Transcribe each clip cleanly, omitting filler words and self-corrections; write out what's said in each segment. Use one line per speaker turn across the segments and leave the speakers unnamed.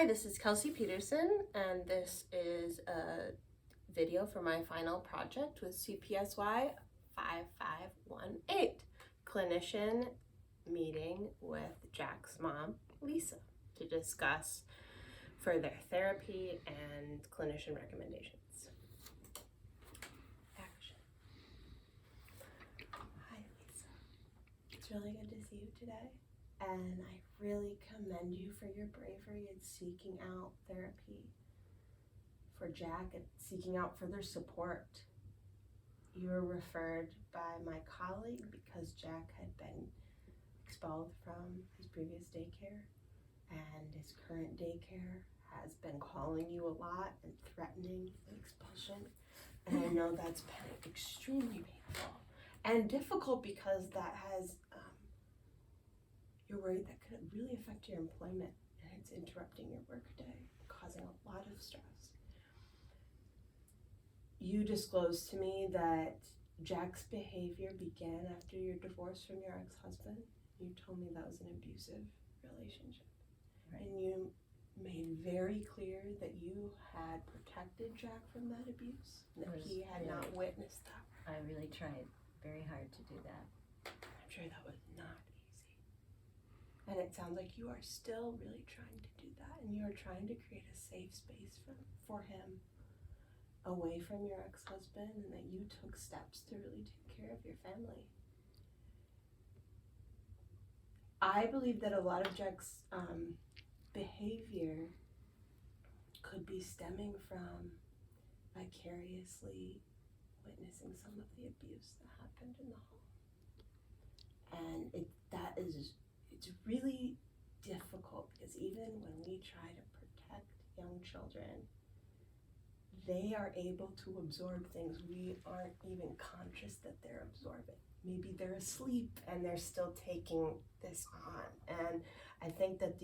Hi, this is Kelsey Peterson, and this is a video for my final project with Cpsy 5518, clinician meeting with Jack's mom, Lisa, to discuss further therapy and clinician recommendations. Action. Hi, Lisa. It's really good to see you today. And I really commend you for your bravery in seeking out therapy for Jack and seeking out further support. You were referred by my colleague because Jack had been expelled from his previous daycare, and his current daycare has been calling you a lot and threatening an expulsion. And I know that's been extremely painful and difficult because that has you're worried that could really affect your employment, and it's interrupting your workday, causing a lot of stress. You disclosed to me that Jack's behavior began after your divorce from your ex-husband. You told me that was an abusive relationship. Right. And you made very clear that you had protected Jack from that abuse, that he had not witnessed that.
I really tried very hard to do that.
I'm sure that was not easy. And it sounds like you are still really trying to do that, and you are trying to create a safe space for him away from your ex-husband, and that you took steps to really take care of your family. I believe that a lot of Jack's behavior could be stemming from vicariously witnessing some of the abuse that happened in the home. And it's really difficult because even when we try to protect young children, they are able to absorb things we aren't even conscious that they're absorbing. Maybe they're asleep and they're still taking this on. And I think that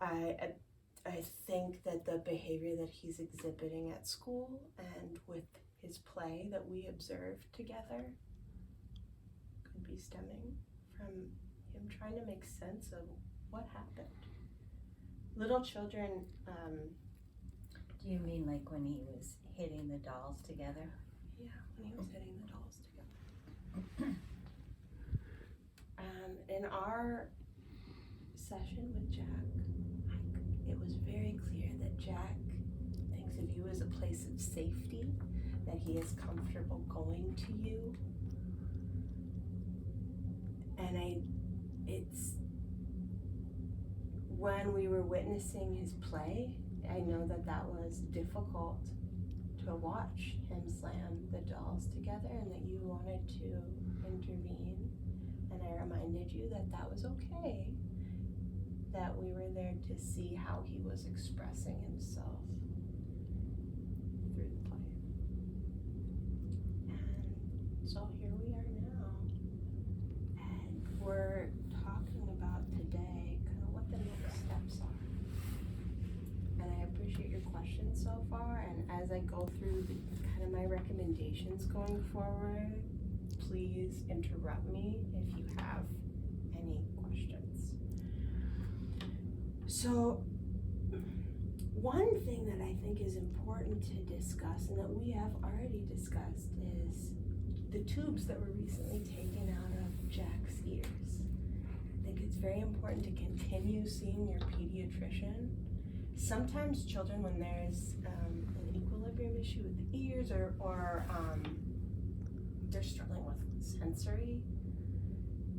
I think that the behavior that he's exhibiting at school and with his play that we observed together could be stemming from him trying to make sense of what happened. Little children,
do you mean like when he was hitting the dolls together?
Yeah, when he was hitting the dolls together. In our session with Jack, it was very clear that Jack thinks of you as a place of safety, that he is comfortable going to you. And it's when we were witnessing his play, I know that was difficult to watch him slam the dolls together, and that you wanted to intervene. And I reminded you that was okay, that we were there to see how he was expressing himself through the play. And so here we are now, and we're talking about today kind of what the next steps are. And I appreciate your questions so far, and as I go through kind of my recommendations going forward, please interrupt me if you have any questions. So one thing that I think is important to discuss, and that we have already discussed, is the tubes that were recently taken out of Jack's ears. I think it's very important to continue seeing your pediatrician. Sometimes children, when there's an equilibrium issue with the ears, or they're struggling with sensory,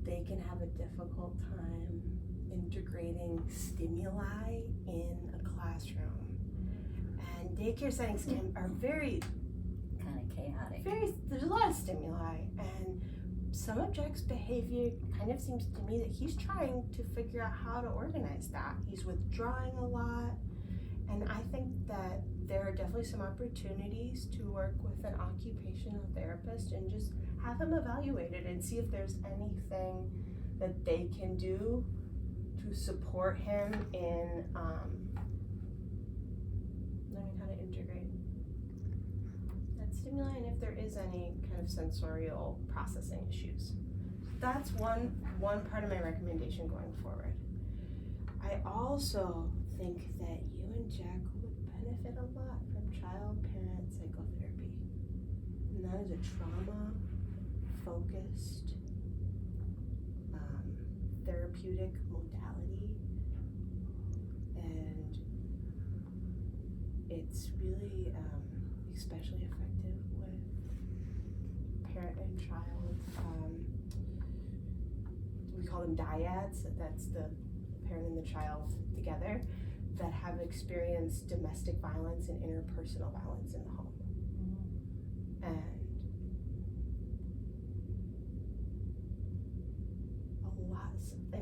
they can have a difficult time integrating stimuli in a classroom. And daycare settings are very
kind of chaotic.
There's a lot of stimuli, and some of Jack's behavior kind of seems to me that he's trying to figure out how to organize that. He's withdrawing a lot, and I think that there are definitely some opportunities to work with an occupational therapist and just have him evaluated and see if there's anything that they can do to support him in learning how to integrate that stimuli, and if there is any kind of sensorial processing issues. That's one part of my recommendation going forward. I also think that you and Jack would benefit a lot from child-parent psychotherapy. And that is a trauma-focused therapeutic modality. And it's really especially effective with parent and child. We call them dyads. That's the parent and the child together that have experienced domestic violence and interpersonal violence in the home.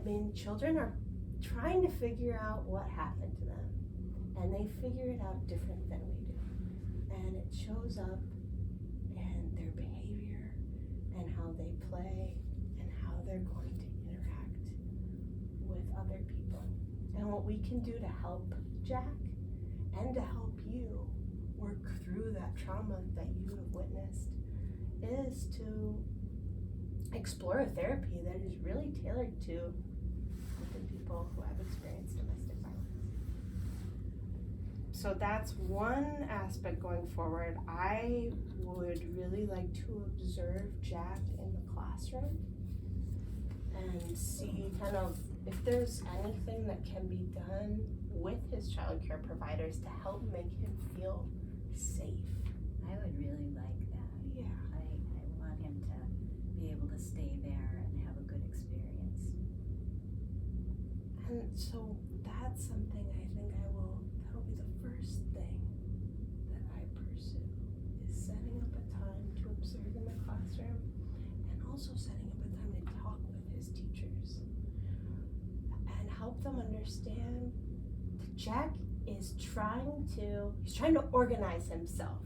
And children are trying to figure out what happened to them, and they figure it out different than we do. And it shows up in their behavior and how they play and how they're going to interact with other people. And what we can do to help Jack and to help you work through that trauma that you have witnessed is to explore a therapy that is really tailored to helping people who have experienced domestic violence. So that's one aspect going forward. I would really like to observe Jack in the classroom and see kind of if there's anything that can be done with his child care providers to help make him feel safe.
I would really like that.
Yeah.
I want him to be able to stay there and have a good experience.
And so that's something I think that'll be the first thing that I pursue, is setting up a time to observe in the classroom and also setting up a time to talk with his teachers and help them understand that Jack is trying to organize himself.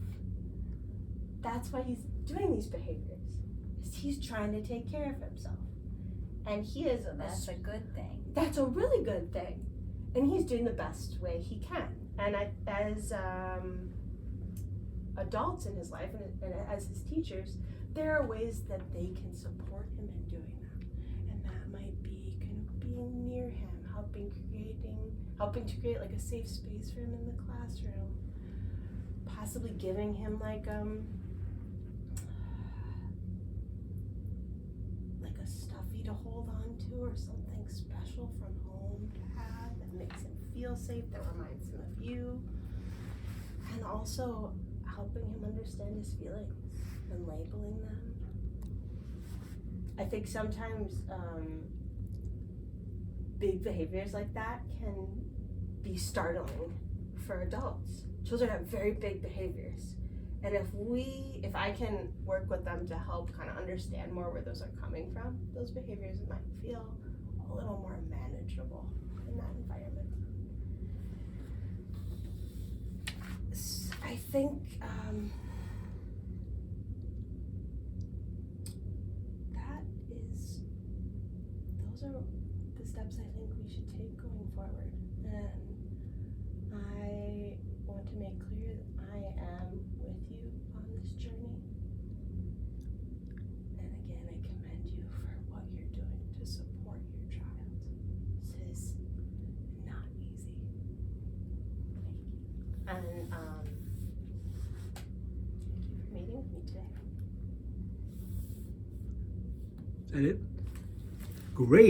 That's why he's doing these behaviors. He's trying to take care of himself. And he is
That's a good thing.
That's a really good thing. And he's doing the best way he can. And as adults in his life and as his teachers, there are ways that they can support him in doing that. And that might be kind of being near him, helping to create like a safe space for him in the classroom. Possibly giving him like a stuffy to hold on to or something special from home to have that makes him feel safe, that reminds him of you. And also helping him understand his feelings and labeling them. I think sometimes big behaviors like that can be startling for adults. Children have very big behaviors. And if I can work with them to help kind of understand more where those are coming from, those behaviors might feel a little more manageable in that environment. I think those are the steps I think we should take going forward. And I want to make clear that I am with you on this journey. And again, I commend you for what you're doing to support your child. This is not easy. Thank you. And thank you for meeting with me today.
Is that it? Great.